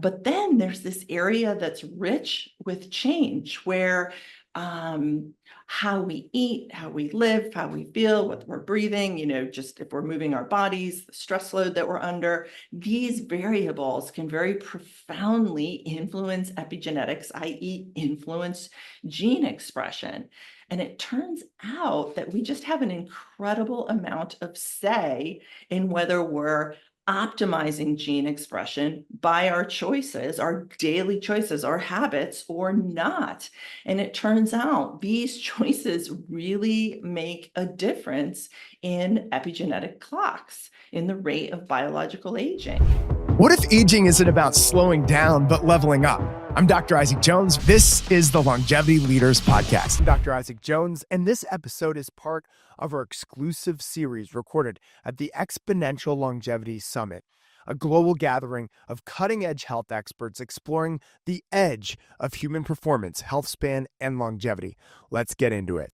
But then there's this area that's rich with change where how we eat, how we live, how we feel, what we're breathing, just if we're moving our bodies, the stress load that we're under, these variables can very profoundly influence epigenetics, i.e. influence gene expression. And it turns out that we just have an incredible amount of say in whether we're optimizing gene expression by our choices, our daily choices, our habits, or not. And it turns out these choices really make a difference in epigenetic clocks, in the rate of biological aging. What if aging isn't about slowing down, but leveling up? I'm Dr. Isaac Jones. This is the Longevity Leaders Podcast. I'm Dr. Isaac Jones, and this episode is part of our exclusive series recorded at the Exponential Longevity Summit, a global gathering of cutting-edge health experts exploring the edge of human performance, health span, and longevity. Let's get into it.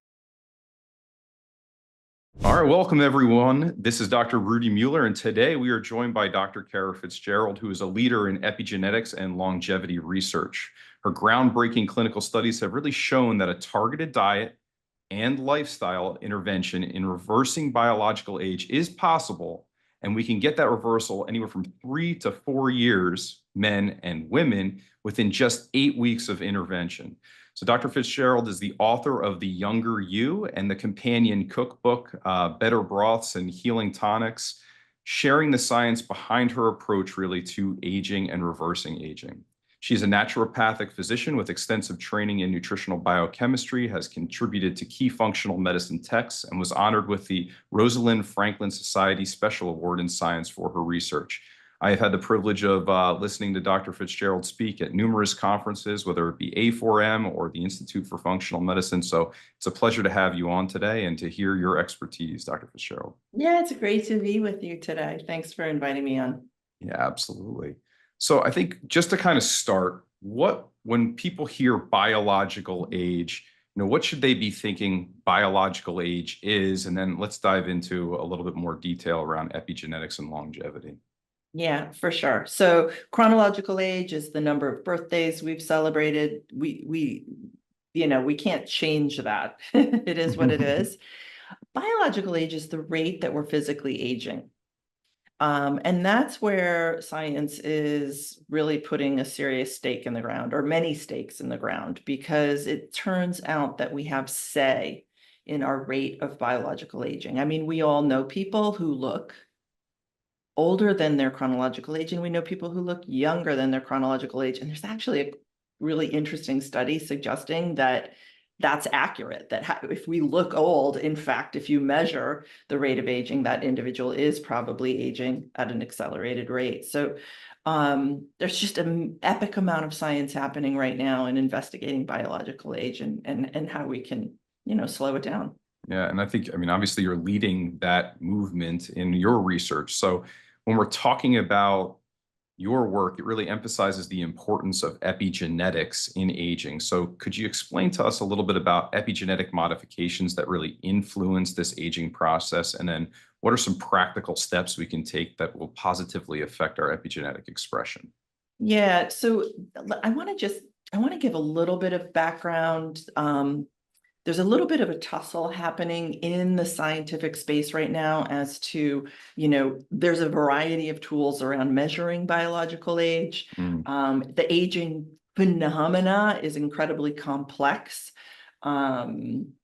All right, welcome everyone. This is Dr. Rudy Mueller, and today we are joined by Dr. Kara Fitzgerald, who is a leader in epigenetics and longevity research. Her groundbreaking clinical studies have really shown that a targeted diet and lifestyle intervention in reversing biological age is possible, and we can get that reversal anywhere from 3 to 4 years, men and women, within just 8 weeks of intervention. So Dr. Fitzgerald is the author of The Younger You and the companion cookbook, Better Broths and Healing Tonics, sharing the science behind her approach really to aging and reversing aging. She's a naturopathic physician with extensive training in nutritional biochemistry, has contributed to key functional medicine texts, and was honored with the Rosalind Franklin Society Special Award in Science for her research. I have had the privilege of listening to Dr. Fitzgerald speak at numerous conferences, whether it be A4M or the Institute for Functional Medicine. So it's a pleasure to have you on today and to hear your expertise, Dr. Fitzgerald. Yeah, it's great to be with you today. Thanks for inviting me on. Yeah, absolutely. So I think just to kind of start, when people hear biological age, what should they be thinking biological age is? And then let's dive into a little bit more detail around epigenetics and longevity. Yeah, for sure. So chronological age is the number of birthdays we've celebrated. We can't change that. It is what it is. Biological age is the rate that we're physically aging. And that's where science is really putting a serious stake in the ground, or many stakes in the ground, because it turns out that we have say in our rate of biological aging. I mean, we all know people who look older than their chronological age, and we know people who look younger than their chronological age. And there's actually a really interesting study suggesting that that's accurate, that if we look old, in fact, if you measure the rate of aging, that individual is probably aging at an accelerated rate. So there's just an epic amount of science happening right now in investigating biological age and how we can, slow it down. Yeah, and I think, obviously you're leading that movement in your research. So when we're talking about your work, it really emphasizes the importance of epigenetics in aging. So could you explain to us a little bit about epigenetic modifications that really influence this aging process? And then what are some practical steps we can take that will positively affect our epigenetic expression? Yeah, so I want to give a little bit of background. There's a little bit of a tussle happening in the scientific space right now as to, there's a variety of tools around measuring biological age. The aging phenomena is incredibly complex. And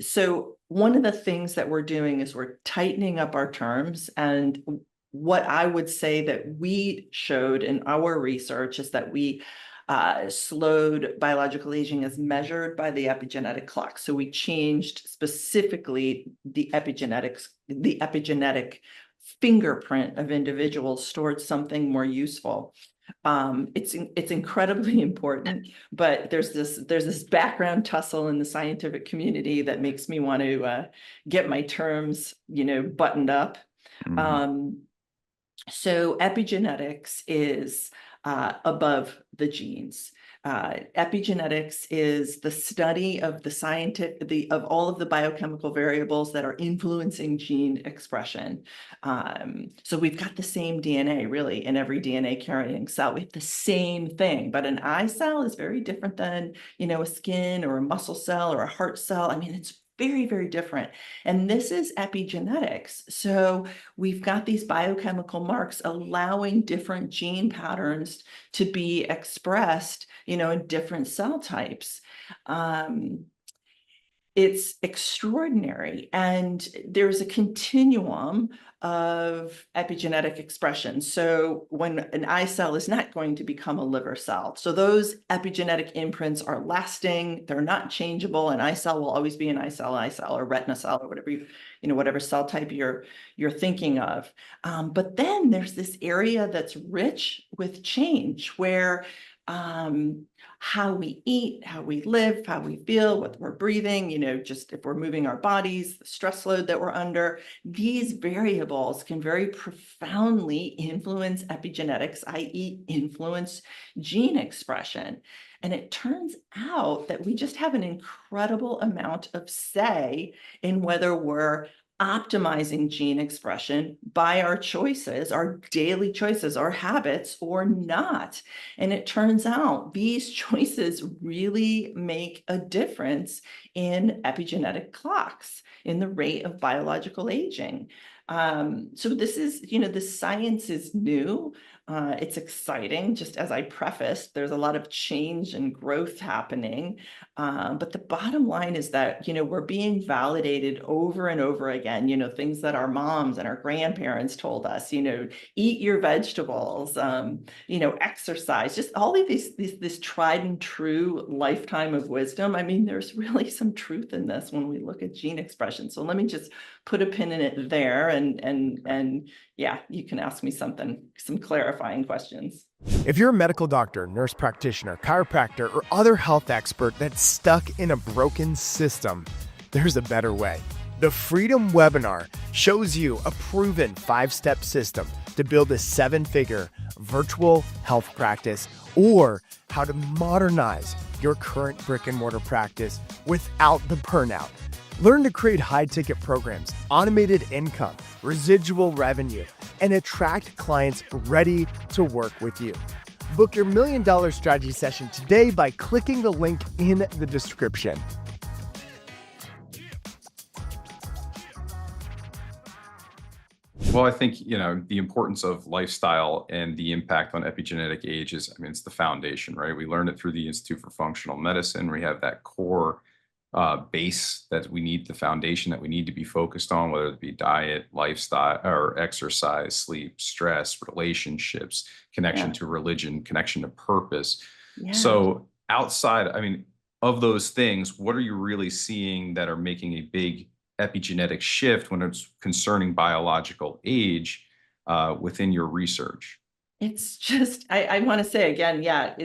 so one of the things that we're doing is we're tightening up our terms. And what I would say that we showed in our research is that we slowed biological aging as measured by the epigenetic clock. So we changed specifically the epigenetic fingerprint of individuals towards something more useful. It's incredibly important, but there's this background tussle in the scientific community that makes me want to get my terms, buttoned up. So epigenetics is above the genes. Epigenetics is the study of of all of the biochemical variables that are influencing gene expression. So we've got the same DNA really in every DNA carrying cell. We have the same thing, but an eye cell is very different than, a skin or a muscle cell or a heart cell. I mean, it's very, very different. And this is epigenetics. So we've got these biochemical marks allowing different gene patterns to be expressed, in different cell types. It's extraordinary. And there's a continuum of epigenetic expression. So when an eye cell is not going to become a liver cell. So those epigenetic imprints are lasting, they're not changeable. An eye cell will always be an eye cell, or retina cell, or whatever whatever cell type you're thinking of. But then there's this area that's rich with change where how we eat, how we live, how we feel, what we're breathing, just if we're moving our bodies, the stress load that we're under, these variables can very profoundly influence epigenetics, i.e. influence gene expression. And it turns out that we just have an incredible amount of say in whether we're optimizing gene expression by our choices, our daily choices, our habits, or not. And it turns out these choices really make a difference in epigenetic clocks, in the rate of biological aging. So this is, the science is new. It's exciting. Just as I prefaced, there's a lot of change and growth happening. But the bottom line is that, we're being validated over and over again, things that our moms and our grandparents told us, eat your vegetables, exercise, just all of this tried and true lifetime of wisdom. I mean, there's really some truth in this when we look at gene expression. So let me just put a pin in it there, and yeah, you can ask me some clarifying questions. If you're a medical doctor, nurse practitioner, chiropractor, or other health expert that's stuck in a broken system, there's a better way. The Freedom webinar shows you a proven 5-step system to build a 7-figure virtual health practice, or how to modernize your current brick and mortar practice without the burnout. Learn to create high-ticket programs, automated income, residual revenue, and attract clients ready to work with you. Book your $1 million strategy session today by clicking the link in the description. Well, I think, the importance of lifestyle and the impact on epigenetic age is, it's the foundation, right? We learned it through the Institute for Functional Medicine. We have that core base that we need, the foundation that we need to be focused on, whether it be diet, lifestyle, or exercise, sleep, stress, relationships, connection to religion, connection to purpose. Yeah. So outside, of those things, what are you really seeing that are making a big epigenetic shift when it's concerning biological age within your research? It's just, I want to say again, yeah,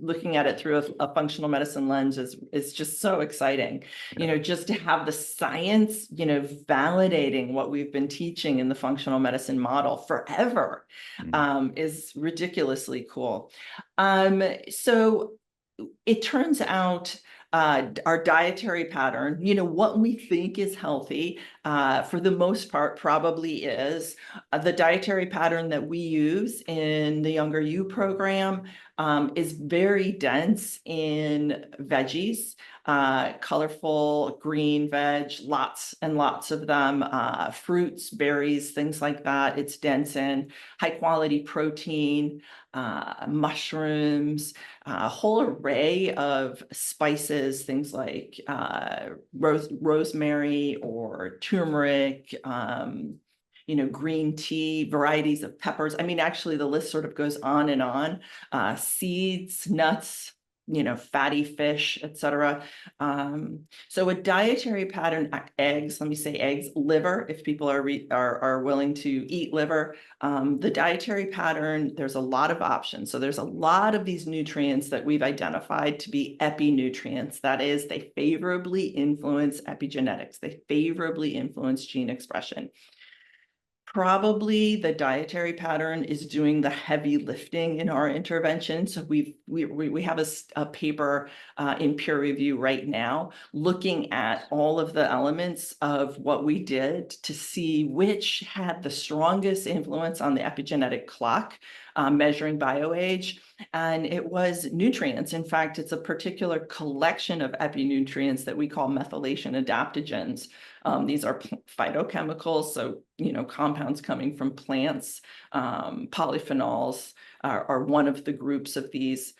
looking at it through a functional medicine lens is just so exciting. Just to have the science, validating what we've been teaching in the functional medicine model forever, is ridiculously cool. So it turns out our dietary pattern, what we think is healthy, for the most part, probably is. The dietary pattern that we use in the Younger You program is very dense in veggies, colorful green veg, lots and lots of them, fruits, berries, things like that. It's dense in high quality protein, mushrooms, a whole array of spices, things like rosemary or turmeric, green tea, varieties of peppers. Actually, the list sort of goes on and on. Seeds, nuts, fatty fish, etc. So a dietary pattern, eggs, let me say eggs, liver, if people are willing to eat liver. The dietary pattern, there's a lot of options. So there's a lot of these nutrients that we've identified to be epinutrients. That is, they favorably influence epigenetics. They favorably influence gene expression. Probably the dietary pattern is doing the heavy lifting in our intervention. So we have a paper in peer review right now looking at all of the elements of what we did to see which had the strongest influence on the epigenetic clock, measuring bioage. And it was nutrients. In fact, it's a particular collection of epinutrients that we call methylation adaptogens. These are phytochemicals, so compounds coming from plants. Polyphenols are one of the groups of these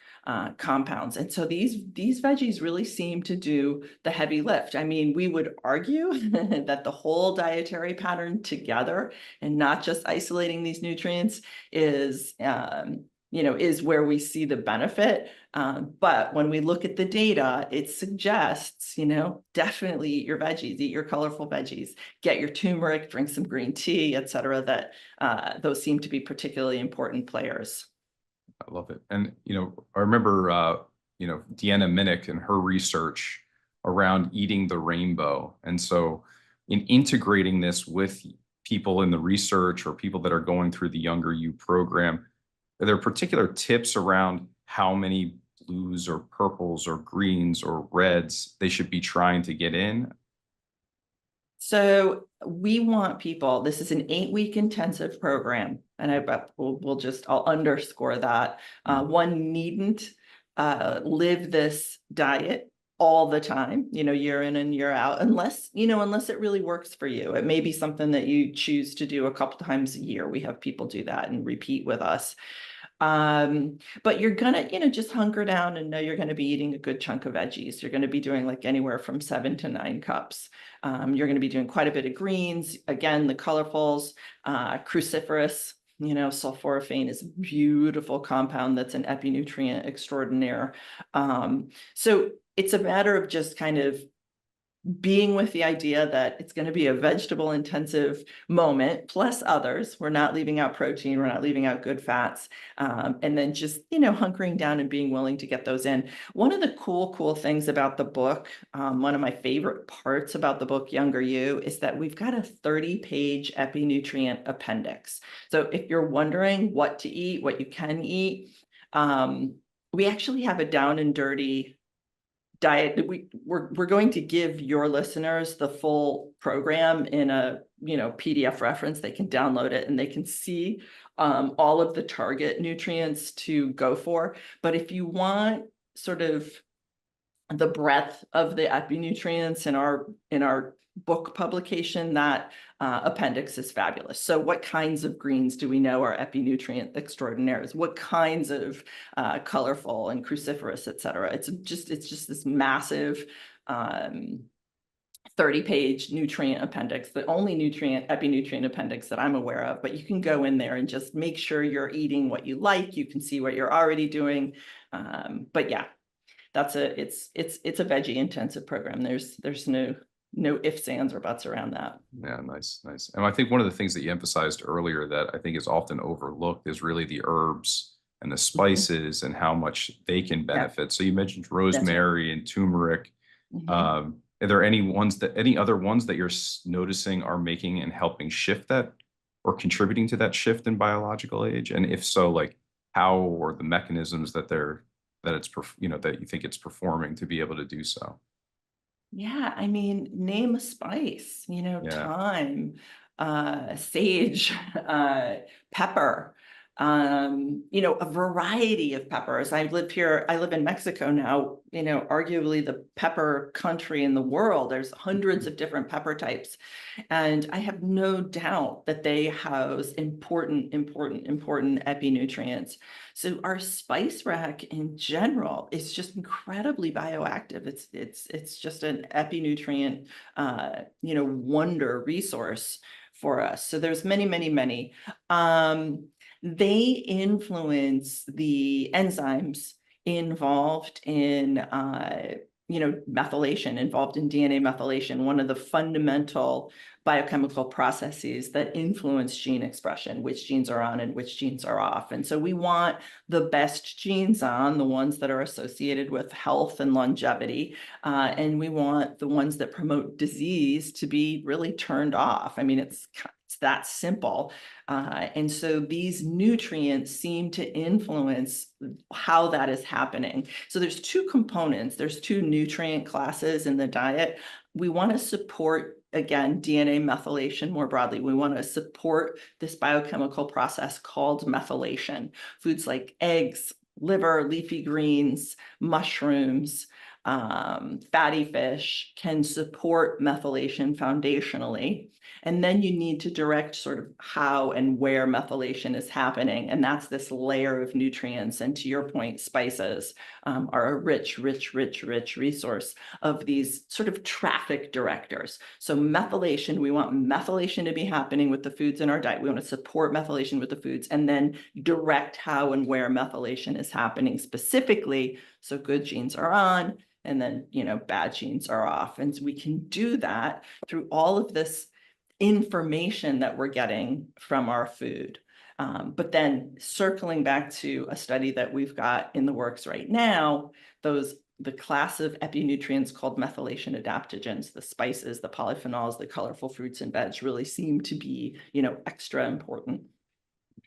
compounds, and so these veggies really seem to do the heavy lift. I mean, we would argue that the whole dietary pattern together, and not just isolating these nutrients, is is where we see the benefit. But when we look at the data, it suggests, definitely eat your veggies, eat your colorful veggies, get your turmeric, drink some green tea, et cetera, that those seem to be particularly important players. I love it. And, I remember, Deanna Minnick and her research around eating the rainbow. And so in integrating this with people in the research or people that are going through the Younger You program, are there particular tips around how many blues or purples or greens or reds they should be trying to get in? So we want people, this is an 8-week intensive program, and I'll underscore that. One needn't live this diet all the time, year in and year out, unless it really works for you. It may be something that you choose to do a couple times a year. We have people do that and repeat with us. But you're gonna, just hunker down and know you're gonna be eating a good chunk of veggies. You're gonna be doing like anywhere from 7 to 9 cups. You're gonna be doing quite a bit of greens. Again, the colorfuls, cruciferous, sulforaphane is a beautiful compound that's an epinutrient extraordinaire. So it's a matter of just kind of being with the idea that it's going to be a vegetable intensive moment plus others. We're not leaving out protein, we're not leaving out good fats, and then just hunkering down and being willing to get those in. One of the cool things about the book, one of my favorite parts about the book Younger You, is that we've got a 30-page epinutrient appendix. So if you're wondering what to eat, what you can eat, we actually have a down and dirty diet. We're going to give your listeners the full program in a PDF reference. They can download it and they can see all of the target nutrients to go for. But if you want sort of the breadth of the epinutrients in our book publication, that appendix is fabulous. So what kinds of greens do we know are epinutrient extraordinaires? What kinds of colorful and cruciferous, et cetera? It's just this massive 30-page nutrient appendix, the only epinutrient appendix that I'm aware of. But you can go in there and just make sure you're eating what you like. You can see what you're already doing. But yeah, it's a veggie intensive program. There's no ifs, ands, or buts around that. Yeah, nice. And I think one of the things that you emphasized earlier that I think is often overlooked is really the herbs and the spices and how much they can benefit. Yeah. So you mentioned rosemary and turmeric. Are there any other ones that you're noticing are making and helping shift that or contributing to that shift in biological age? And if so, like how or the mechanisms that you think it's performing to be able to do so? Yeah, I mean, name a spice, thyme, sage, pepper, a variety of peppers. I live in Mexico now, arguably the pepper country in the world. There's hundreds of different pepper types. And I have no doubt that they house important epinutrients. So our spice rack in general is just incredibly bioactive. It's just an epinutrient, wonder resource for us. So there's many. They influence the enzymes involved in methylation, involved in DNA methylation, one of the fundamental biochemical processes that influence gene expression, which genes are on and which genes are off. And so we want the best genes on, the ones that are associated with health and longevity, and we want the ones that promote disease to be really turned off. I mean, it's It's that simple. And so these nutrients seem to influence how that is happening. So there's two components. There's two nutrient classes in the diet. We want to support, again, DNA methylation more broadly. We want to support this biochemical process called methylation. Foods like eggs, liver, leafy greens, mushrooms, fatty fish can support methylation foundationally. And then you need to direct sort of how and where methylation is happening. And that's this layer of nutrients. And to your point, spices are a rich resource of these sort of traffic directors. So methylation, we want methylation to be happening with the foods in our diet. We want to support methylation with the foods and then direct how and where methylation is happening specifically. So good genes are on and then, bad genes are off. And so we can do that through all of this information that we're getting from our food. But then circling back to a study that we've got in the works right now, the class of epinutrients called methylation adaptogens, the spices, the polyphenols, the colorful fruits and veg really seem to be, extra important.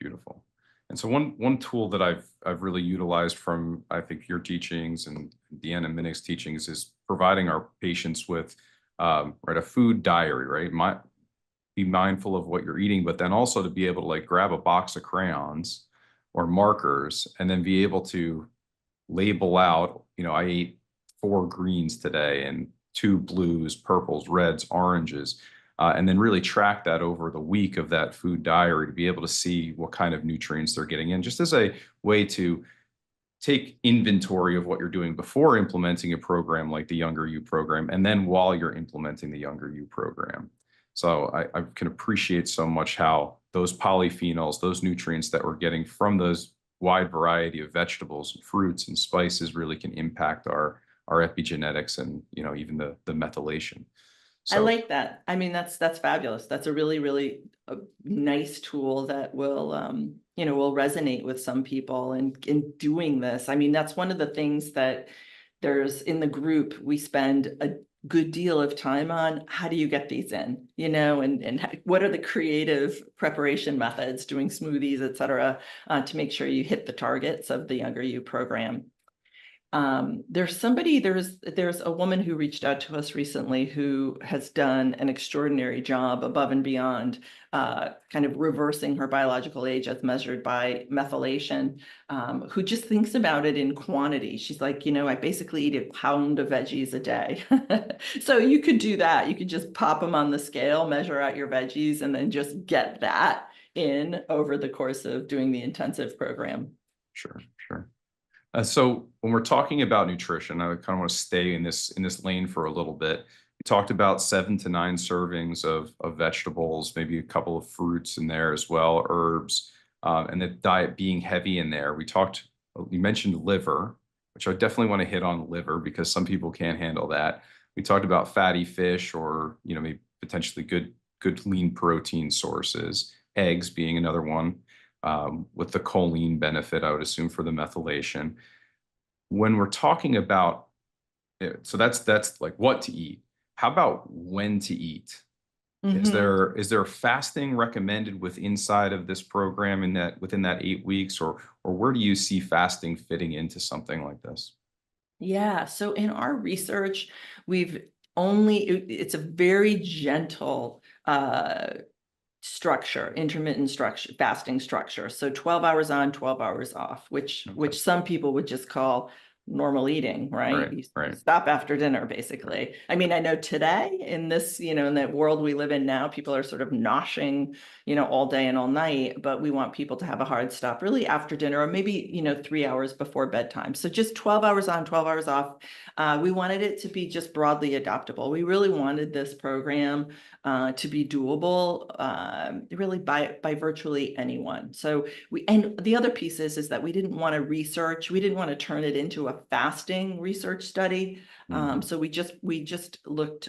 Beautiful. And so one tool that I've really utilized from, I think, your teachings and Deanna Minnick's teachings is providing our patients with right, a food diary, right? Be mindful of what you're eating, but then also to be able to like grab a box of crayons or markers and then be able to label out, I ate 4 greens today and 2 blues, purples, reds, oranges, and then really track that over the week of that food diary to be able to see what kind of nutrients they're getting in, just as a way to take inventory of what you're doing before implementing a program like the Younger You program, and then while you're implementing the Younger You program. So I can appreciate so much how those polyphenols, those nutrients that we're getting from those wide variety of vegetables and fruits and spices really can impact our epigenetics and, even the methylation. I So like that. I mean, that's fabulous. That's a really nice tool that will, will resonate with some people in doing this. I mean, that's one of the things that there's in the group, we spend a good deal of time on. How do you get these in, and what are the creative preparation methods, doing smoothies, et cetera, to make sure you hit the targets of the Younger You program. There's a woman who reached out to us recently who has done an extraordinary job above and beyond kind of reversing her biological age as measured by methylation, who just thinks about it in quantity. She's like, I basically eat a pound of veggies a day. So you could do that. You could just pop them on the scale, measure out your veggies, and then just get that in over the course of doing the intensive program. sure. So when we're talking about nutrition, I kind of want to stay in this lane for a little bit. We talked about 7 to 9 servings of vegetables, maybe a couple of fruits in there as well, herbs, and the diet being heavy in there. We mentioned liver, which I definitely want to hit on liver because some people can't handle that. We talked about fatty fish or, maybe potentially good lean protein sources, eggs being another one. With the choline benefit, I would assume, for the methylation. When we're talking about, so that's like what to eat. How about when to eat? Is there fasting recommended inside of this program within that 8 weeks, or where do you see fasting fitting into something like this? Yeah, so in our research, it's a very gentle structure, intermittent structure, fasting structure. So 12 hours on, 12 hours off, which some people would just call normal eating, right? You Right. stop after dinner, basically. I mean, I know today in this, in that world we live in now, people are sort of noshing, all day and all night, but we want people to have a hard stop really after dinner or maybe, 3 hours before bedtime. So just 12 hours on, 12 hours off. We wanted it to be just broadly adoptable. We really wanted this program to be doable really by virtually anyone. So and the other piece is that we didn't want to turn it into a fasting research study. So we just looked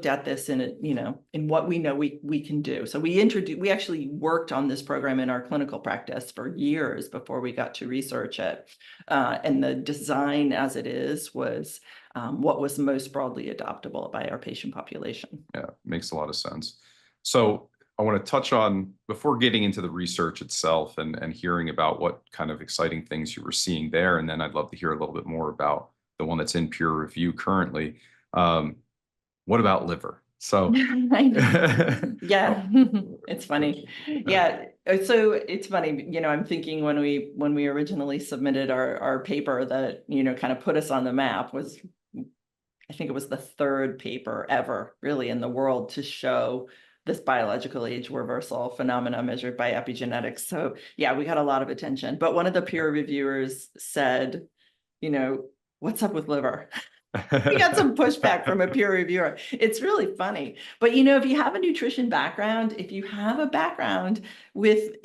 at this in what we know we can do. So we actually worked on this program in our clinical practice for years before we got to research it. And the design as it is was what was most broadly adoptable by our patient population. Yeah, makes a lot of sense. So I want to touch on, before getting into the research itself and hearing about what kind of exciting things you were seeing there, and then I'd love to hear a little bit more about the one that's in peer review currently. Um, what about liver? So, I know. Yeah, it's funny. Yeah, so it's funny, I'm thinking when we originally submitted our paper that, kind of put us on the map was, I think it was the third paper ever really in the world to show this biological age reversal phenomena measured by epigenetics. So yeah, we got a lot of attention. But one of the peer reviewers said, what's up with liver? We got some pushback from a peer reviewer. It's really funny. But if you have a nutrition background, if you have a background with,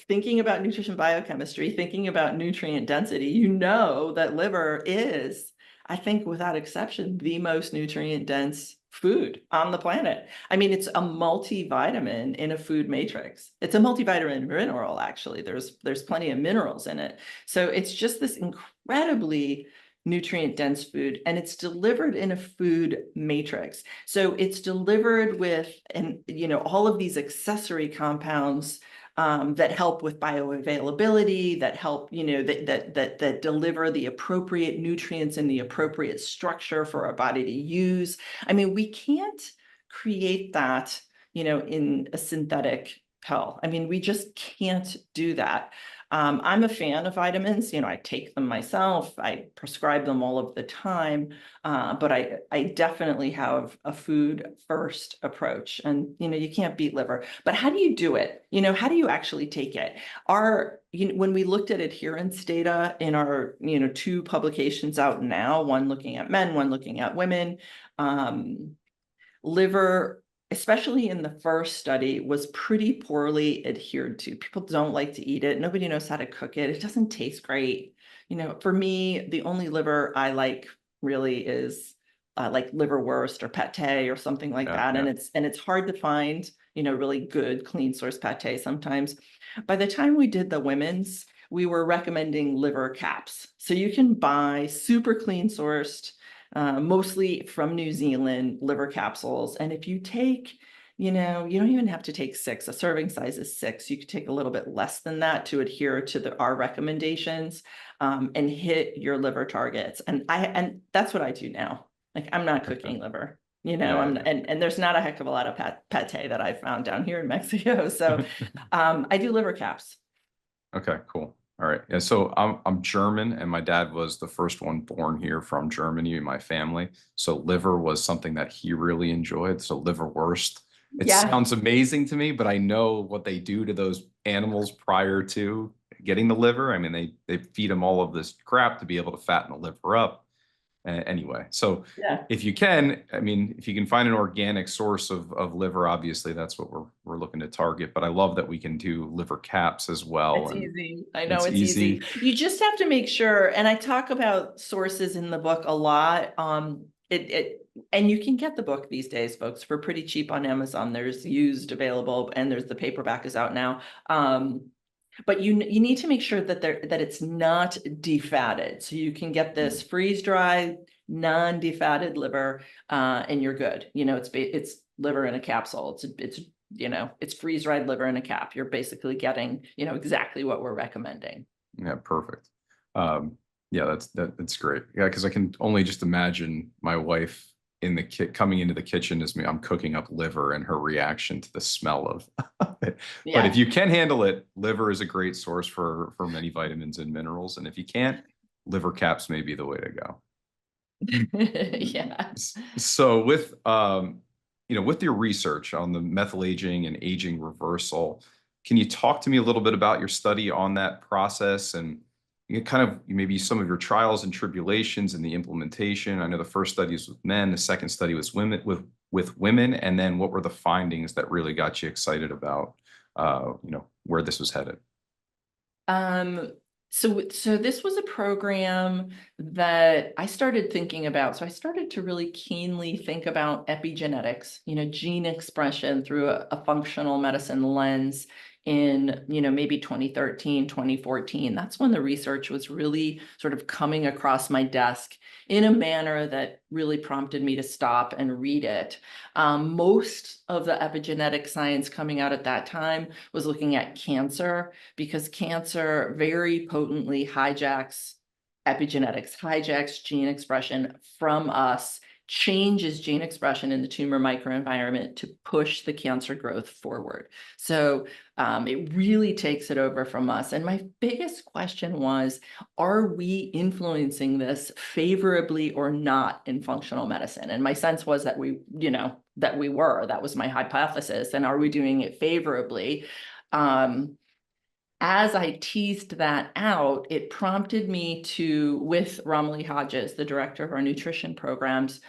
thinking about nutrition biochemistry, thinking about nutrient density, that liver is, I think without exception, the most nutrient dense food on the planet. I mean, it's a multivitamin in a food matrix. It's a multivitamin mineral, actually. There's plenty of minerals in it. So it's just this incredibly nutrient dense food, and it's delivered in a food matrix. So it's delivered with, and all of these accessory compounds that help with bioavailability, that help, that deliver the appropriate nutrients in the appropriate structure for our body to use. I mean, we can't create that, in a synthetic pill. I mean, we just can't do that. I'm a fan of vitamins. I take them myself. I prescribe them all of the time. But I definitely have a food first approach, and, you can't beat liver, but how do you do it? How do you actually take it? When we looked at adherence data in our, two publications out now, one looking at men, one looking at women, liver, especially in the first study, was pretty poorly adhered to. People don't like to eat it. Nobody knows how to cook it. It doesn't taste great. For me, the only liver I like really is like liverwurst or pate or something like Yeah, that. yeah. And it's hard to find, really good clean source pate sometimes. By the time we did the women's, we were recommending liver caps. So you can buy super clean sourced, mostly from New Zealand, liver capsules. And if you take, you don't even have to take 6. A serving size is 6. You could take a little bit less than that to adhere to our recommendations, and hit your liver targets. And that's what I do now. Like, I'm not cooking liver. Yeah, And there's not a heck of a lot of pate that I found down here in Mexico. So I do liver caps. Okay, cool. All right. Yeah, so I'm German, and my dad was the first one born here from Germany in my family. So liver was something that he really enjoyed. So liverwurst. It Yeah. sounds amazing to me, but I know what they do to those animals prior to getting the liver. I mean, they feed them all of this crap to be able to fatten the liver up. Anyway, so Yeah. if you can, I mean, if you can find an organic source of liver, obviously that's what we're looking to target. But I love that we can do liver caps as well, It's and easy. I know it's it's easy. easy. You just have to make sure, and I talk about sources in the book a lot. And you can get the book these days, folks, for pretty cheap on Amazon. There's used available, and there's the paperback is out now. But you need to make sure that it's not defatted. So you can get this freeze dried, non-defatted liver, and you're good. It's liver in a capsule. It's freeze dried liver in a cap. You're basically getting, exactly what we're recommending. Yeah, perfect. Yeah, that's great. Yeah, because I can only just imagine my wife in the coming into the kitchen as me. I'm cooking up liver and her reaction to the smell of it. But if Yeah. you can handle it, liver is a great source for many vitamins and minerals. And if you can't, liver caps may be the way to go. Yeah. So with your research on the methyl aging and aging reversal, can you talk to me a little bit about your study on that process and kind of maybe some of your trials and tribulations in the implementation? I know the first study was with men, the second study was with women, and then what were the findings that really got you excited about where this was headed? So this was a program that I started thinking about. So I started to really keenly think about epigenetics, gene expression through a functional medicine lens in, maybe 2013, 2014. That's when the research was really sort of coming across my desk in a manner that really prompted me to stop and read it. Most of the epigenetic science coming out at that time was looking at cancer, because cancer very potently hijacks epigenetics, hijacks gene expression from us, changes gene expression in the tumor microenvironment to push the cancer growth forward. So it really takes it over from us. And my biggest question was, are we influencing this favorably or not in functional medicine? And my sense was that that was my hypothesis. And are we doing it favorably? As I teased that out, it prompted me to, with Romilly Hodges, the director of our nutrition programs,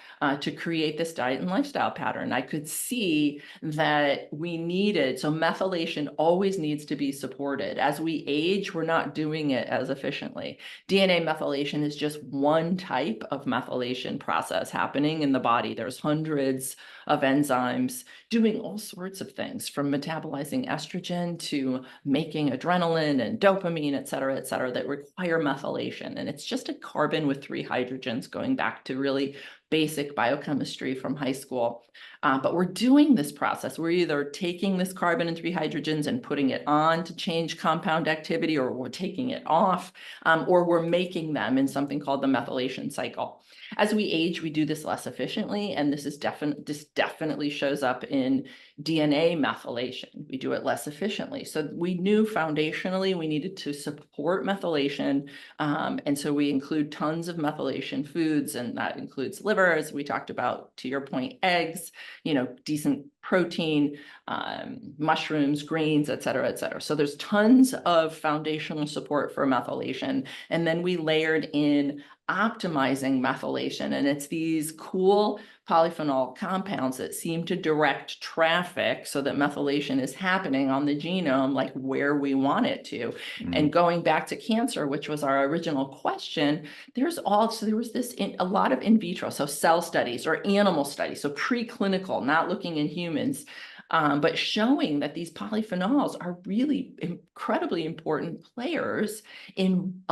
to create this diet and lifestyle pattern. I could see that we needed, so methylation always needs to be supported. As we age, we're not doing it as efficiently. DNA methylation is just one type of methylation process happening in the body. There's hundreds of enzymes doing all sorts of things, from metabolizing estrogen to making adrenaline and dopamine, et cetera, that require methylation. And it's just a carbon with 3 hydrogens, going back to really basic biochemistry from high school. But we're doing this process. We're either taking this carbon and 3 hydrogens and putting it on to change compound activity, or we're taking it off, or we're making them in something called the methylation cycle. As we age, we do this less efficiently, and this definitely shows up in DNA methylation. We do it less efficiently. So we knew foundationally we needed to support methylation, and so we include tons of methylation foods, and that includes liver, as we talked about, to your point, eggs, decent protein, mushrooms, grains, et cetera, et cetera. So there's tons of foundational support for methylation. And then we layered in optimizing methylation. And it's these cool polyphenol compounds that seem to direct traffic so that methylation is happening on the genome, like where we want it to. And going back to cancer, which was our original question, there was a lot of in vitro, so cell studies or animal studies, so preclinical, not looking in humans, but showing that these polyphenols are really incredibly important players in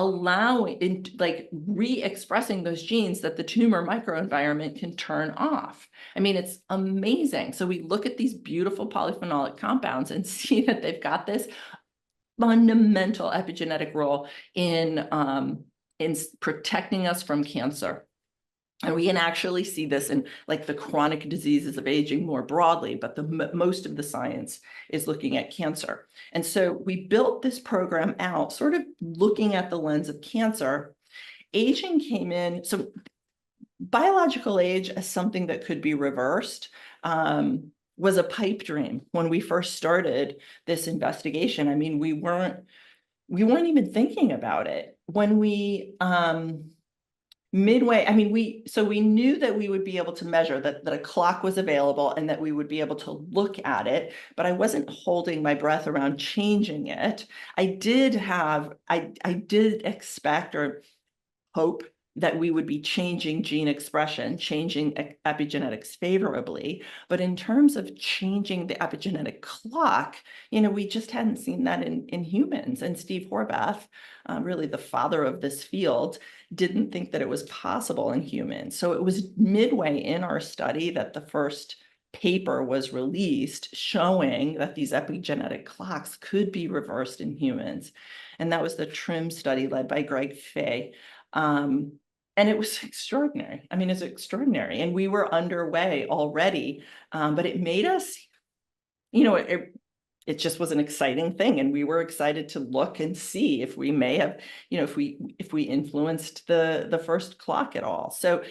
re-expressing those genes that the tumor microenvironment can turn off. I mean, it's amazing. So we look at these beautiful polyphenolic compounds and see that they've got this fundamental epigenetic role in protecting us from cancer. And we can actually see this in the chronic diseases of aging more broadly, but most of the science is looking at cancer. And so we built this program out sort of looking at the lens of cancer. Aging came in, so biological age as something that could be reversed was a pipe dream when we first started this investigation. I mean, we weren't even thinking about it. When we midway, I mean, we knew that we would be able to measure that a clock was available and that we would be able to look at it, but I wasn't holding my breath around changing it. I did expect or hope that we would be changing gene expression, changing epigenetics favorably. But in terms of changing the epigenetic clock, we just hadn't seen that in humans. And Steve Horvath, really the father of this field, didn't think that it was possible in humans. So it was midway in our study that the first paper was released showing that these epigenetic clocks could be reversed in humans. And that was the TRIM study led by Greg Fay. And it was extraordinary. I mean, it's extraordinary. And we were underway already, but it made us, it just was an exciting thing. And we were excited to look and see if we may have, if we influenced the first clock at all. So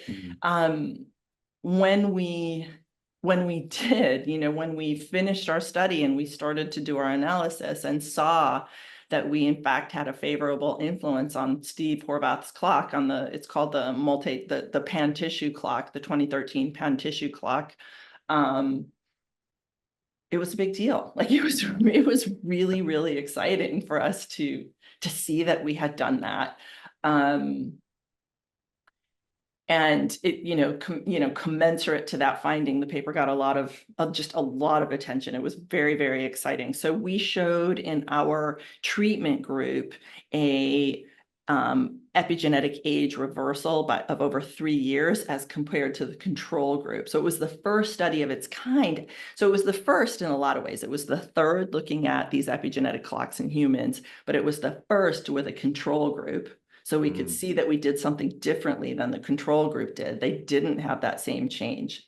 when we did, when we finished our study and we started to do our analysis and saw that we in fact had a favorable influence on Steve Horvath's clock it's called the pan tissue clock, the 2013 pan tissue clock. It was a big deal. It was really, really exciting for us to see that we had done that. And it, commensurate to that finding, the paper got a lot of just a lot of attention. It was very, very exciting. So we showed in our treatment group a epigenetic age reversal of over 3 years as compared to the control group. So it was the first study of its kind. So it was the first in a lot of ways. It was the third looking at these epigenetic clocks in humans, but it was the first with a control group. So we could see that we did something differently than the control group did. They didn't have that same change.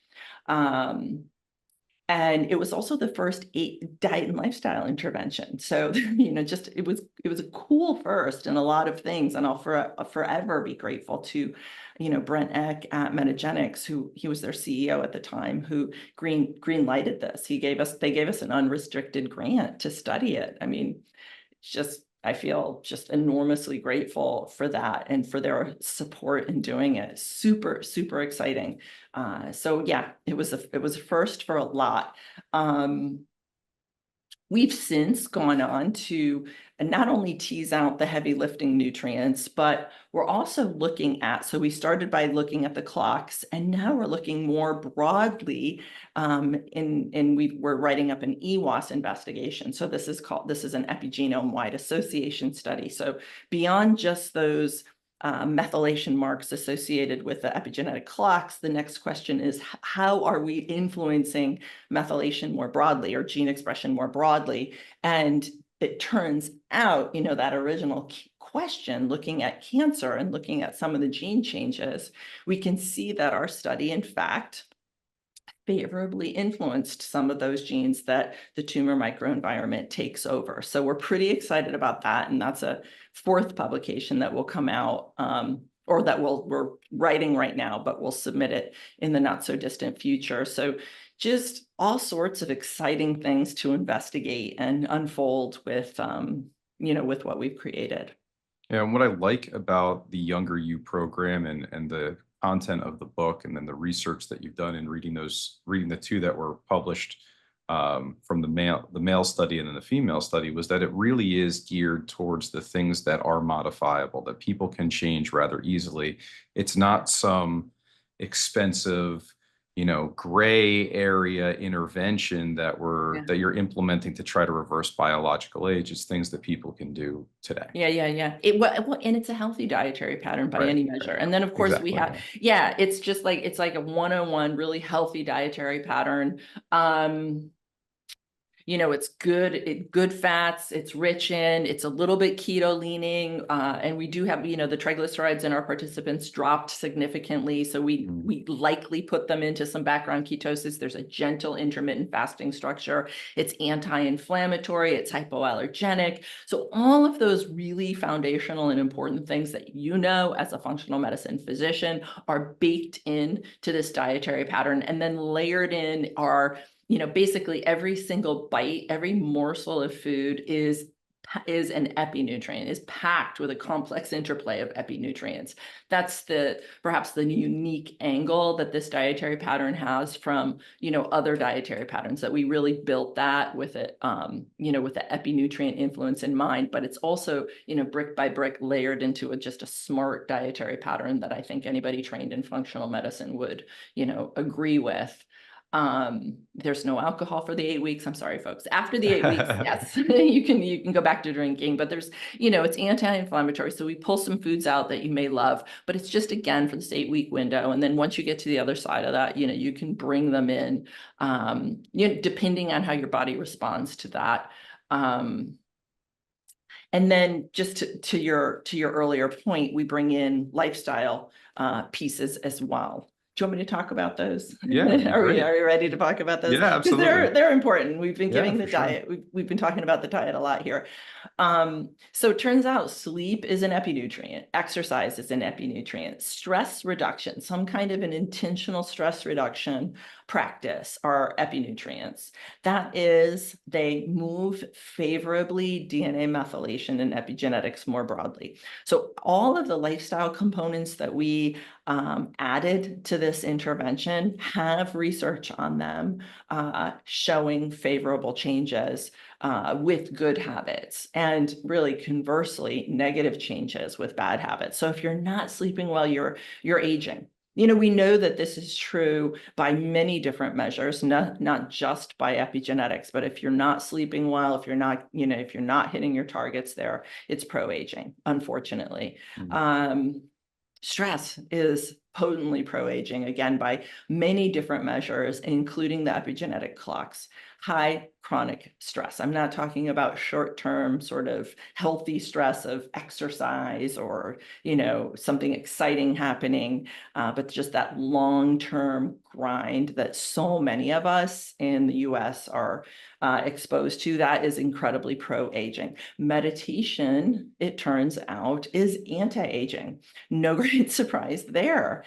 And it was also the first diet and lifestyle intervention. So, just it was a cool first in a lot of things. And I'll forever be grateful to, Brent Eck at Metagenics, who he was their CEO at the time, who green lighted this. They gave us an unrestricted grant to study it. I mean, I feel just enormously grateful for that and for their support in doing it. Super, super exciting. So yeah, it was a first for a lot. We've since gone on to not only tease out the heavy lifting nutrients, but we're also looking at, so we started by looking at the clocks, and now we're looking more broadly we're writing up an EWAS investigation. So this is an epigenome-wide association study. So beyond just those methylation marks associated with the epigenetic clocks, the next question is, how are we influencing methylation more broadly, or gene expression more broadly? And it turns out, that original question, looking at cancer and looking at some of the gene changes, we can see that our study, in fact, favorably influenced some of those genes that the tumor microenvironment takes over. So we're pretty excited about that. And that's a fourth publication that will come out, or that we're writing right now, but we'll submit it in the not so distant future. So just all sorts of exciting things to investigate and unfold with, with what we've created. Yeah, and what I like about the Younger You program and the content of the book, and then the research that you've done in reading the two that were published from the male study and then the female study, was that it really is geared towards the things that are modifiable, that people can change rather easily. It's not some expensive, gray area intervention that you're implementing to try to reverse biological age. It's things that people can do today. Yeah. And it's a healthy dietary pattern by any measure. And then of course Exactly. we have, it's just like, it's like a 101 really healthy dietary pattern. It's good fats, it's rich in, it's a little bit keto leaning. And we do have, the triglycerides in our participants dropped significantly. So we likely put them into some background ketosis. There's a gentle intermittent fasting structure. It's anti-inflammatory, it's hypoallergenic. So all of those really foundational and important things that, as a functional medicine physician, are baked in to this dietary pattern, and then layered in are, basically every single bite, every morsel of food is an epinutrient, is packed with a complex interplay of epinutrients. That's perhaps the unique angle that this dietary pattern has from, other dietary patterns, that we really built that with it, with the epinutrient influence in mind, but it's also, brick by brick layered into just a smart dietary pattern that I think anybody trained in functional medicine would, agree with. There's no alcohol for the 8 weeks. I'm sorry, folks. After the 8 weeks, yes, you can go back to drinking, but there's, it's anti-inflammatory. So we pull some foods out that you may love, but it's just, again, for this 8-week window. And then once you get to the other side of that, you can bring them in, depending on how your body responds to that. And then just to your earlier point, we bring in lifestyle pieces as well. Do you want me to talk about those? Yeah. Are we ready to talk about those? Yeah, absolutely. They're important. We've been giving the diet. Sure. We've been talking about the diet a lot here. So it turns out sleep is an epinutrient. Exercise is an epinutrient. Stress reduction, some kind of an intentional stress reduction practice, are epinutrients. That is, they move favorably DNA methylation and epigenetics more broadly. So all of the lifestyle components that we added to this intervention have research on them showing favorable changes with good habits, and really conversely negative changes with bad habits. So if you're not sleeping well, you're aging. We know that this is true by many different measures, not just by epigenetics, but if you're not sleeping well, if you're not, if you're not hitting your targets there, it's pro-aging, unfortunately. Stress is potently pro-aging, again, by many different measures, including the epigenetic clocks. High chronic stress. I'm not talking about short-term sort of healthy stress of exercise or, something exciting happening, but just that long-term grind that so many of us in the US are exposed to. That is incredibly pro-aging. Meditation, it turns out, is anti-aging. No great surprise there.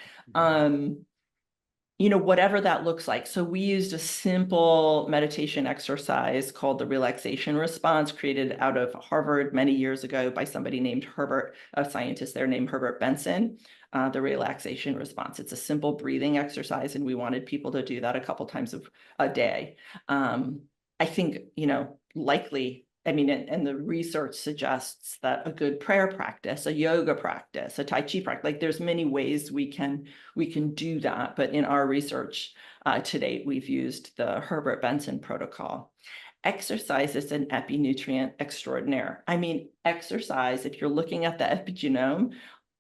Whatever that looks like. So we used a simple meditation exercise called the relaxation response, created out of Harvard many years ago by somebody named Herbert, a scientist there named Herbert Benson. The relaxation response. It's a simple breathing exercise, and we wanted people to do that a couple times a day. I think, likely, and the research suggests that a good prayer practice, a yoga practice, a Tai Chi practice, like there's many ways we can do that. But in our research to date, we've used the Herbert Benson protocol. Exercise is an epinutrient extraordinaire. Exercise, if you're looking at the epigenome,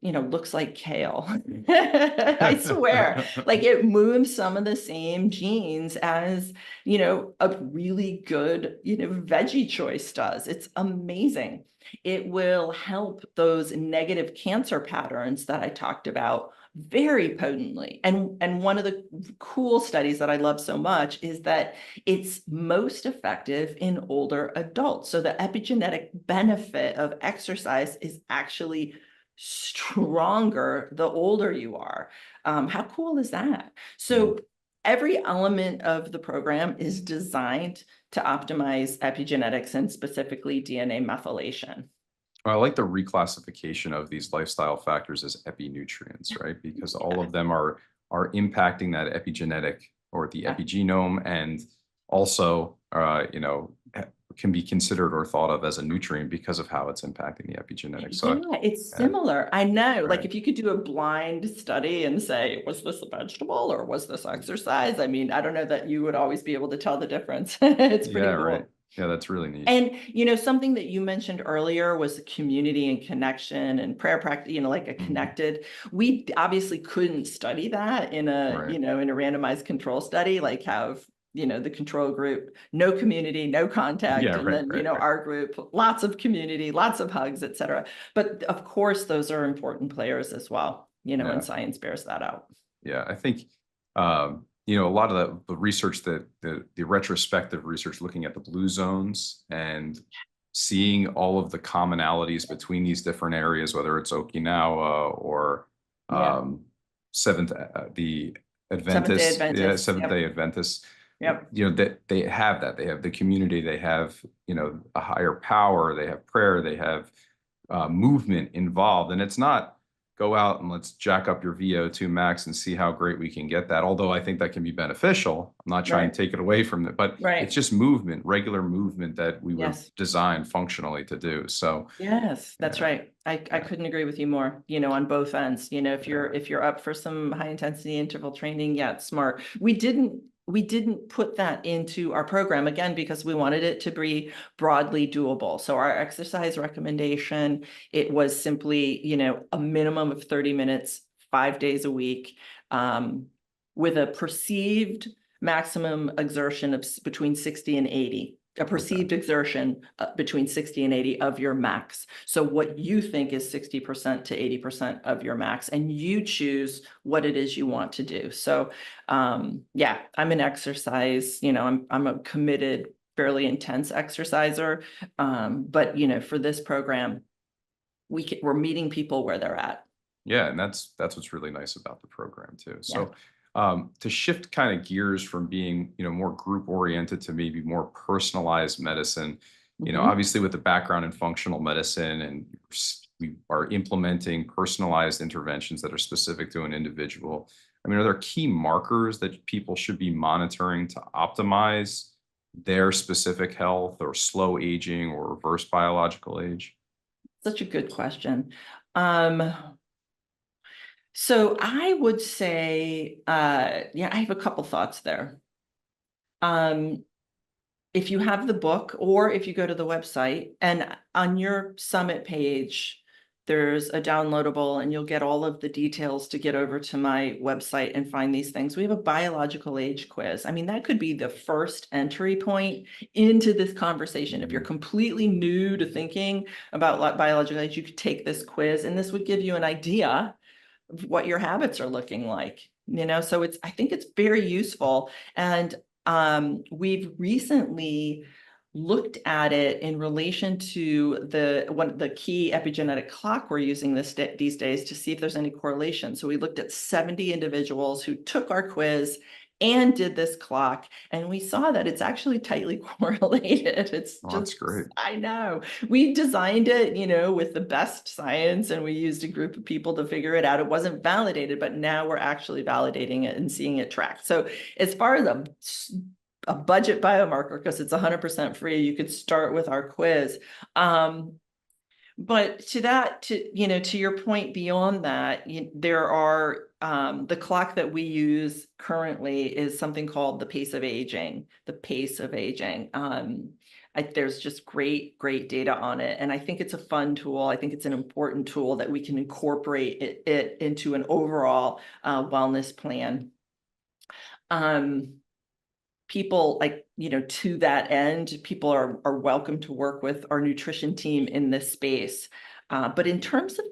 looks like kale. I swear, like it moves some of the same genes as, a really good, veggie choice does. It's amazing. It will help those negative cancer patterns that I talked about very potently. And one of the cool studies that I love so much is that it's most effective in older adults. So the epigenetic benefit of exercise is actually stronger the older you are. How cool is that? So every element of the program is designed to optimize epigenetics and specifically DNA methylation. I like the reclassification of these lifestyle factors as epinutrients, right? Because all of them are impacting that epigenetic or the epigenome, and also, can be considered or thought of as a nutrient because of how it's impacting the epigenetics. So, it's similar. I know. Right. Like if you could do a blind study and say, was this a vegetable or was this exercise? I don't know that you would always be able to tell the difference. It's pretty cool. Right. Yeah, that's really neat. And, something that you mentioned earlier was the community and connection and prayer practice, like a connected. We obviously couldn't study that in a, Right. in a randomized control study, like have, the control group, no community, no contact. Yeah, And right, then, right. our group, lots of community, lots of hugs, et cetera. But of course, those are important players as well, and science bears that out. Yeah, I think, a lot of the research that the retrospective research looking at the blue zones and seeing all of the commonalities between these different areas, whether it's Okinawa or the Adventists, Adventists. Seventh-day Adventists. Yep. That they have they have the community, they have, a higher power, they have prayer, they have movement involved. And it's not go out and let's jack up your VO2 max and see how great we can get that. Although I think that can be beneficial. I'm not trying to take it away from it, but it's just movement, regular movement that we were designed functionally to do. So yes, that's right. I couldn't agree with you more, on both ends. If you're up for some high intensity interval training, it's smart. We didn't put that into our program, again, because we wanted it to be broadly doable. So our exercise recommendation, it was simply, a minimum of 30 minutes, 5 days a week, with a perceived maximum exertion of between 60 and 80. A perceived exertion between 60 and 80 of your max. So what you think is 60% to 80% of your max, and you choose what it is you want to do. So I'm an exercise, I'm a committed, fairly intense exerciser. But for this program, we're meeting people where they're at. Yeah, and that's what's really nice about the program too. So to shift kind of gears from being, more group oriented to maybe more personalized medicine, obviously with the background in functional medicine, and we are implementing personalized interventions that are specific to an individual. Are there key markers that people should be monitoring to optimize their specific health or slow aging or reverse biological age? Such a good question. So I would say, yeah, I have a couple thoughts there. Um, if you have the book or if you go to the website and on your summit page, there's a downloadable and you'll get all of the details to get over to my website and find these things. We have a biological age quiz. I mean, that could be the first entry point into this conversation. If you're completely new to thinking about biological age, you could take this quiz and this would give you an idea of what your habits are looking like. So I think it's very useful. And we've recently looked at it in relation to the key epigenetic clock we're using these days to see if there's any correlation. So we looked at 70 individuals who took our quiz and did this clock, and we saw that it's actually tightly correlated. It's Oh, that's just, great. I know. We designed it, with the best science, and we used a group of people to figure it out. It wasn't validated, but now we're actually validating it and seeing it tracked. So as far as a budget biomarker, because it's 100% free, you could start with our quiz. But to your point beyond that, there are the clock that we use currently is something called the pace of aging. The pace of aging. There's just great data on it, and I think it's a fun tool. I think it's an important tool that we can incorporate it into an overall wellness plan. People to that end, people are welcome to work with our nutrition team in this space. But in terms of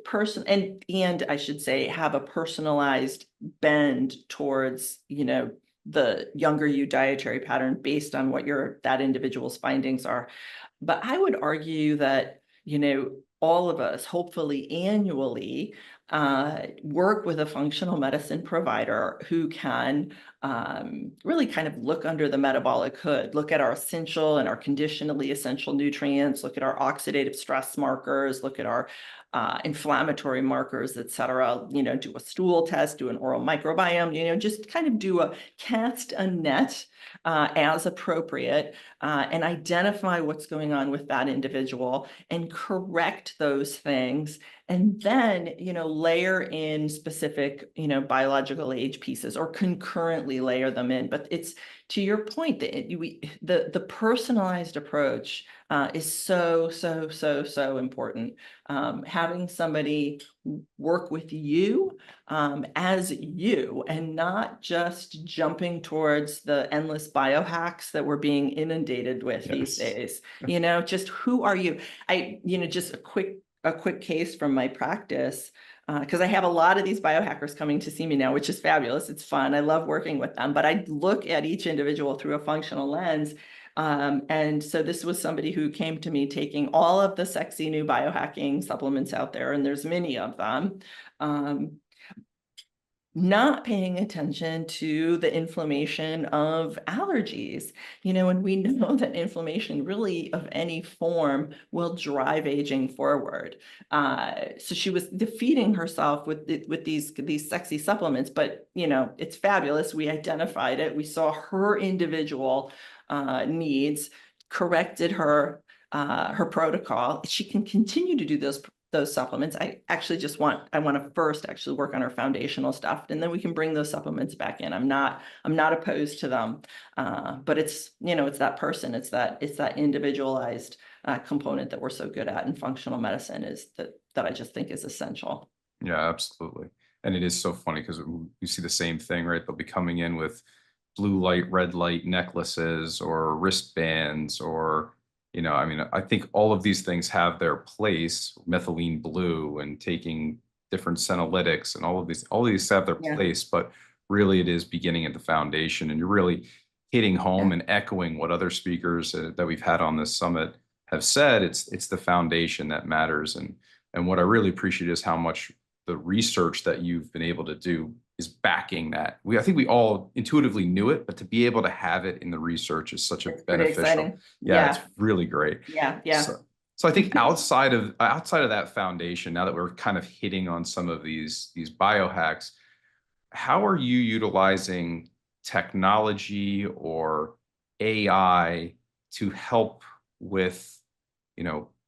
and I should say have a personalized bend towards, the younger you dietary pattern based on what that individual's findings are. But I would argue that, all of us, hopefully annually, work with a functional medicine provider who can really kind of look under the metabolic hood, look at our essential and our conditionally essential nutrients, look at our oxidative stress markers, look at our inflammatory markers, et cetera, do a stool test, do an oral microbiome, just kind of cast a net as appropriate and identify what's going on with that individual and correct those things. And then, layer in specific, biological age pieces or concurrently layer them in. But it's to your point that the personalized approach is so important. Having somebody work with you as you and not just jumping towards the endless biohacks that we're being inundated with these days. Just who are you? Just a quick case from my practice, because I have a lot of these biohackers coming to see me now, which is fabulous. It's fun. I love working with them, but I look at each individual through a functional lens. And so this was somebody who came to me taking all of the sexy new biohacking supplements out there, and there's many of them. Not paying attention to the inflammation of allergies, and we know that inflammation really of any form will drive aging forward. So she was defeating herself with these sexy supplements, but it's fabulous. We identified it. We saw her individual needs, corrected her protocol. She can continue to do those supplements. I want to first actually work on our foundational stuff, and then we can bring those supplements back in. I'm not opposed to them, but it's that person, it's that individualized component that we're so good at in functional medicine is that I just think is essential. Yeah, absolutely. And it is so funny because we see the same thing, right? They'll be coming in with blue light, red light necklaces or wristbands or, I mean, I think all of these things have their place, methylene blue and taking different senolytics and all of these have their Yeah. place, but really it is beginning at the foundation, and you're really hitting home and echoing what other speakers that we've had on this summit have said. It's the foundation that matters. And what I really appreciate is how much the research that you've been able to do is backing that. I think we all intuitively knew it, but to be able to have it in the research is such a It's pretty beneficial. exciting. Yeah, it's really great. Yeah. So I think outside of that foundation, now that we're kind of hitting on some of these biohacks, how are you utilizing technology or AI to help with,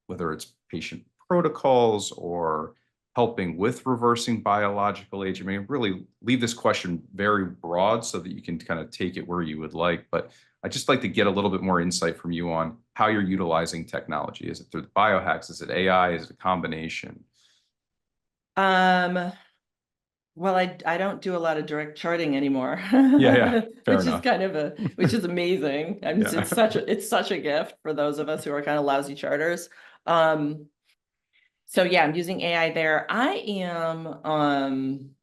whether it's patient protocols or helping with reversing biological age? I mean, really leave this question very broad so that you can kind of take it where you would like. But I'd just like to get a little bit more insight from you on how you're utilizing technology. Is it through the biohacks? Is it AI? Is it a combination? Um, well, I don't do a lot of direct charting anymore, Yeah, fair which is enough. kind of which is amazing. I mean, Yeah. it's such a gift for those of us who are kind of lousy charters. Um, so yeah, I'm using AI there. I am,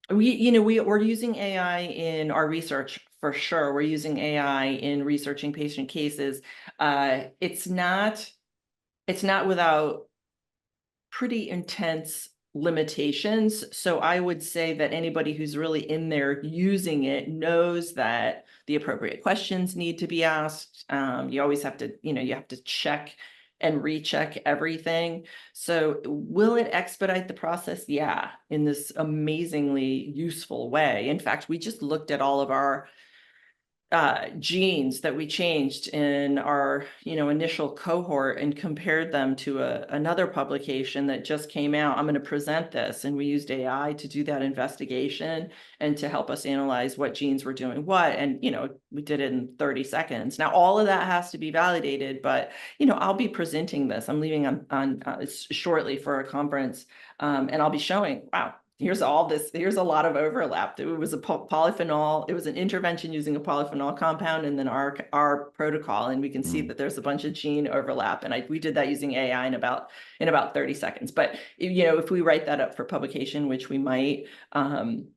we're using AI in our research for sure. We're using AI in researching patient cases. It's not without pretty intense limitations. So I would say that anybody who's really in there using it knows that the appropriate questions need to be asked. You always have to, you have to check and recheck everything. So will it expedite the process? Yeah, in this amazingly useful way. In fact, we just looked at all of our genes that we changed in our initial cohort and compared them to another publication that just came out. I'm going to present this, and we used AI to do that investigation and to help us analyze what genes were doing what, and we did it in 30 seconds. Now all of that has to be validated, but I'll be presenting this. I'm leaving on shortly for a conference, and I'll be showing, wow, here's a lot of overlap. It was a polyphenol, it was an intervention using a polyphenol compound, and then our protocol, and we can see that there's a bunch of gene overlap, and we did that using AI in about 30 seconds. But if we write that up for publication, which we might,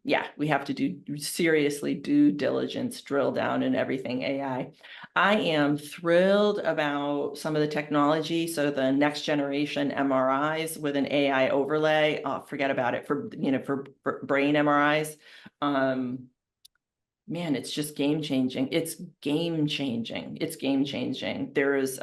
yeah, we have to do seriously due diligence, drill down in everything AI. I am thrilled about some of the technology. So the next generation MRIs with an AI overlay, forget about it for brain MRIs. Man, it's just game changing. It's game changing. It's game changing. There is,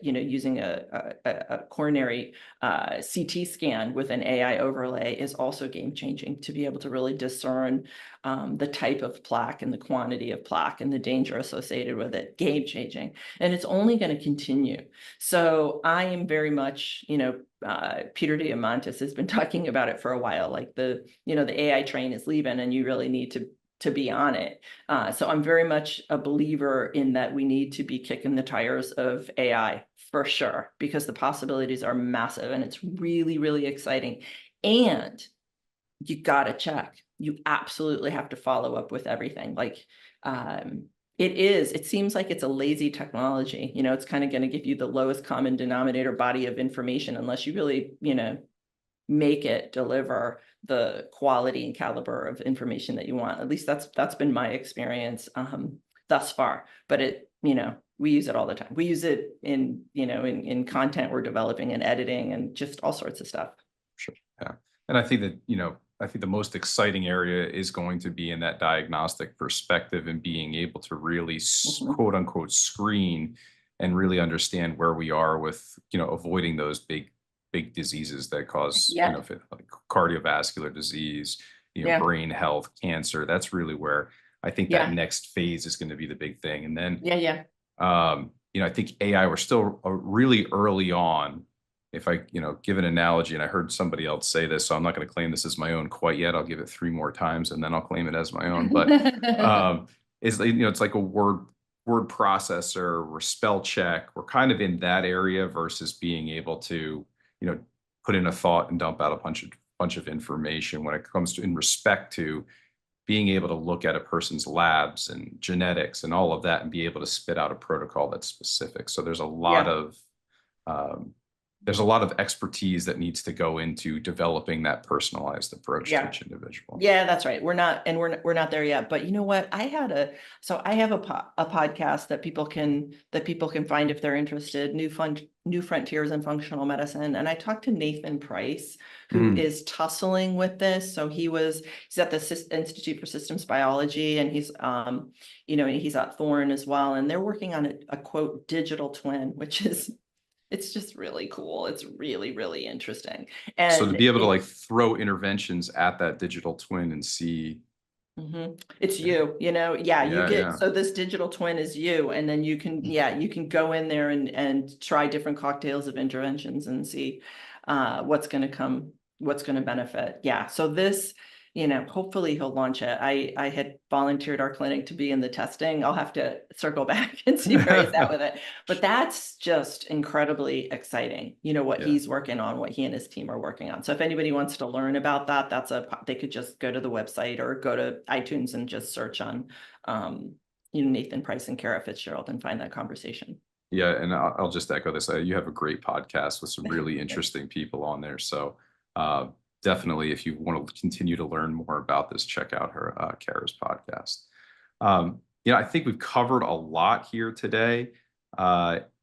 using a coronary CT scan with an AI overlay is also game changing, to be able to really discern the type of plaque and the quantity of plaque and the danger associated with it. Game changing. And it's only going to continue. So I am very much, Peter Diamandis has been talking about it for a while, like the AI train is leaving and you really need to be on it. So I'm very much a believer in that we need to be kicking the tires of AI for sure, because the possibilities are massive and it's really, really exciting. And you got to check. You absolutely have to follow up with everything. Like, it seems like it's a lazy technology. It's kind of going to give you the lowest common denominator body of information unless you really, make it deliver the quality and caliber of information that you want. At least that's been my experience thus far. But we use it all the time. We use it in content we're developing and editing and just all sorts of stuff. Sure. Yeah. And I think that, I think the most exciting area is going to be in that diagnostic perspective and being able to really quote unquote screen and really understand where we are with, avoiding those big diseases that cause, like cardiovascular disease, brain health, cancer. That's really where I think that next phase is going to be the big thing. And then, I think AI, we're still really early on. If I, give an analogy, and I heard somebody else say this, so I'm not going to claim this as my own quite yet. I'll give it 3 more times and then I'll claim it as my own. But it's like a word processor or spell check. We're kind of in that area versus being able to, put in a thought and dump out a bunch of information when it comes to, in respect to being able to look at a person's labs and genetics and all of that and be able to spit out a protocol that's specific. So there's a lot of expertise that needs to go into developing that personalized approach to each individual. Yeah, that's right. We're not there yet. But you know what? I have a podcast that people can find if they're interested. New Frontiers in Functional Medicine. And I talked to Nathan Price, who is tussling with this. So he's at the Institute for Systems Biology, and he's he's at Thorne as well. And they're working on a quote digital twin, which is, it's just really cool. It's really, really interesting. And so to be able to like throw interventions at that digital twin and see. It's you so this digital twin is you, and then you can go in there and try different cocktails of interventions and see. what's going to come, what's going to benefit. Yeah. So this, hopefully he'll launch it. I had volunteered our clinic to be in the testing. I'll have to circle back and see where he's at with it. But that's just incredibly exciting, what Yeah. he's working on, what he and his team are working on. So if anybody wants to learn about that, they could just go to the website or go to iTunes and just search on, Nathan Price and Kara Fitzgerald and find that conversation. Yeah, and I'll just echo this. You have a great podcast with some really interesting people on there. So definitely, if you want to continue to learn more about this, check out her Kara's podcast. I think we've covered a lot here today.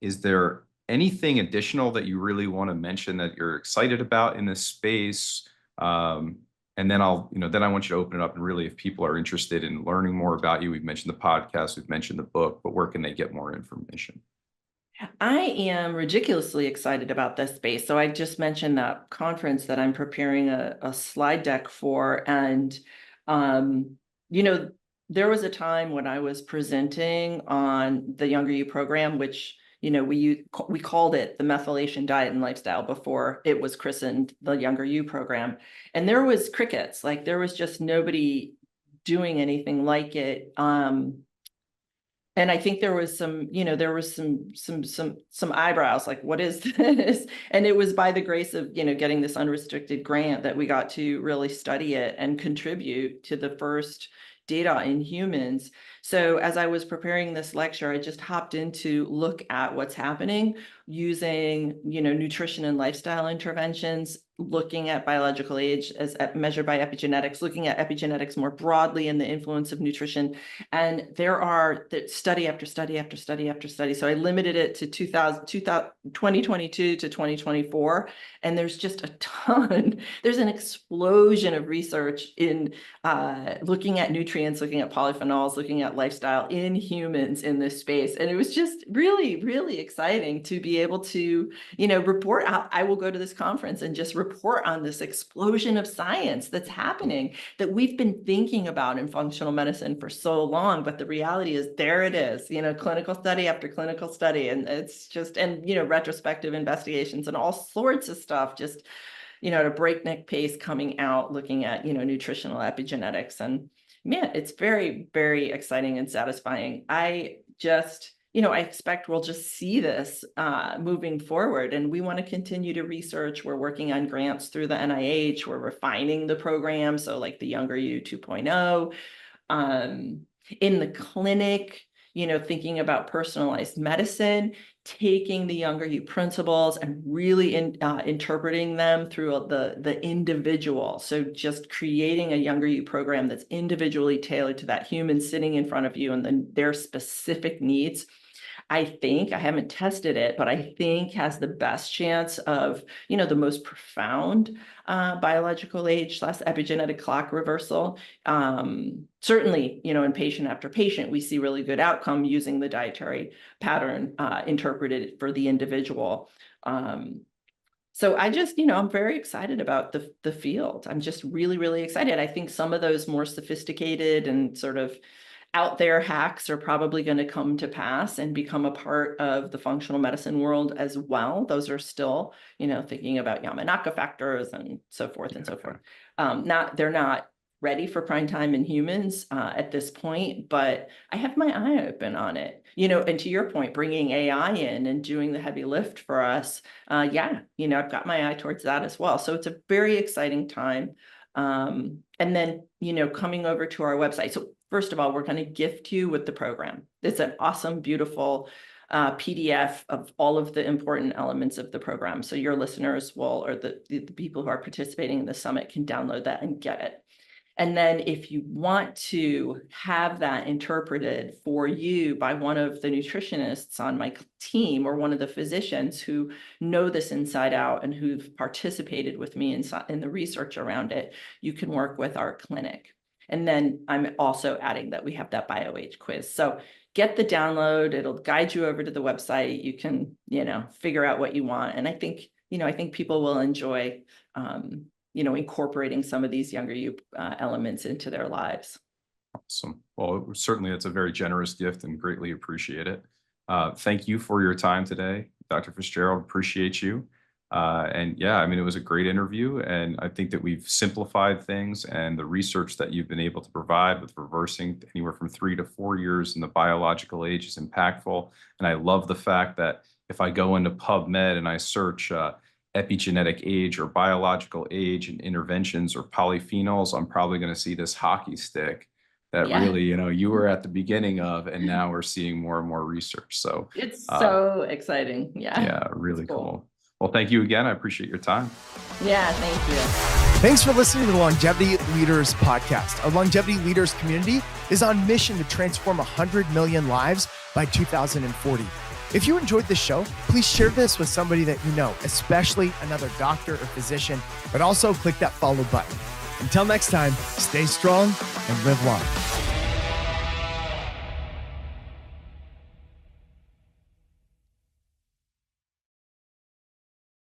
Is there anything additional that you really want to mention that you're excited about in this space? And then then I want you to open it up and really, if people are interested in learning more about you, we've mentioned the podcast, we've mentioned the book, but where can they get more information? I am ridiculously excited about this space. So I just mentioned that conference that I'm preparing a slide deck for. And, there was a time when I was presenting on the Younger You program, which, we called it the methylation diet and lifestyle before it was christened the Younger You program. And there was crickets, like there was just nobody doing anything like it. And I think there was some eyebrows, like, what is this? And it was by the grace of, getting this unrestricted grant that we got to really study it and contribute to the first data in humans. So as I was preparing this lecture, I just hopped in to look at what's happening using, nutrition and lifestyle interventions, looking at biological age as measured by epigenetics, looking at epigenetics more broadly and the influence of nutrition. And there are study after study after study after study. So I limited it to 2022 to 2024. And there's just a ton. There's an explosion of research in looking at nutrients, looking at polyphenols, looking at lifestyle in humans in this space. And it was just really, really exciting to be able to, report out. I will go to this conference and just report on this explosion of science that's happening that we've been thinking about in functional medicine for so long. But the reality is, there it is, clinical study after clinical study. And it's just, and, retrospective investigations and all sorts of stuff, just, at a breakneck pace coming out, looking at, nutritional epigenetics. And man, it's very, very exciting and satisfying. I just, I expect we'll just see this moving forward, and we want to continue to research. We're working on grants through the NIH. We're refining the program. So like the Younger You 2.0, in the clinic, thinking about personalized medicine, taking the Younger You principles and really interpreting them through the individual. So just creating a Younger You program that's individually tailored to that human sitting in front of you and then their specific needs. I think, I haven't tested it, but I think has the best chance of, the most profound biological age / epigenetic clock reversal. Certainly, in patient after patient, we see really good outcome using the dietary pattern interpreted for the individual. So I just, I'm very excited about the field. I'm just really, really excited. I think some of those more sophisticated and sort of out there hacks are probably going to come to pass and become a part of the functional medicine world as well. Those are still, thinking about Yamanaka factors and so forth and so forth. They're not ready for prime time in humans at this point, but I have my eye open on it, and to your point, bringing AI in and doing the heavy lift for us. I've got my eye towards that as well. So it's a very exciting time. And then, coming over to our website. So first of all, we're going to gift you with the program. It's an awesome, beautiful PDF of all of the important elements of the program. So your listeners will, or the people who are participating in the summit can download that and get it. And then if you want to have that interpreted for you by one of the nutritionists on my team or one of the physicians who know this inside out and who've participated with me in the research around it, you can work with our clinic. And then I'm also adding that we have that BioAge quiz. So get the download. It'll guide you over to the website. You can, figure out what you want. And I think people will enjoy, incorporating some of these Younger You elements into their lives. Awesome. Well, certainly it's a very generous gift and greatly appreciate it. Thank you for your time today, Dr. Fitzgerald. Appreciate you. And yeah, I mean, it was a great interview, and I think that we've simplified things, and the research that you've been able to provide with reversing anywhere from 3 to 4 years in the biological age is impactful. And I love the fact that if I go into PubMed and I search epigenetic age or biological age and interventions or polyphenols, I'm probably going to see this hockey stick that Yeah. really, you were at the beginning of, and now we're seeing more and more research. So It's so exciting. Yeah. yeah, really cool. Well, thank you again. I appreciate your time. Yeah, thank you. Thanks for listening to the Longevity Leaders podcast. Our Longevity Leaders community is on mission to transform 100 million lives by 2040. If you enjoyed this show, please share this with somebody that you know, especially another doctor or physician, but also click that follow button. Until next time, stay strong and live long.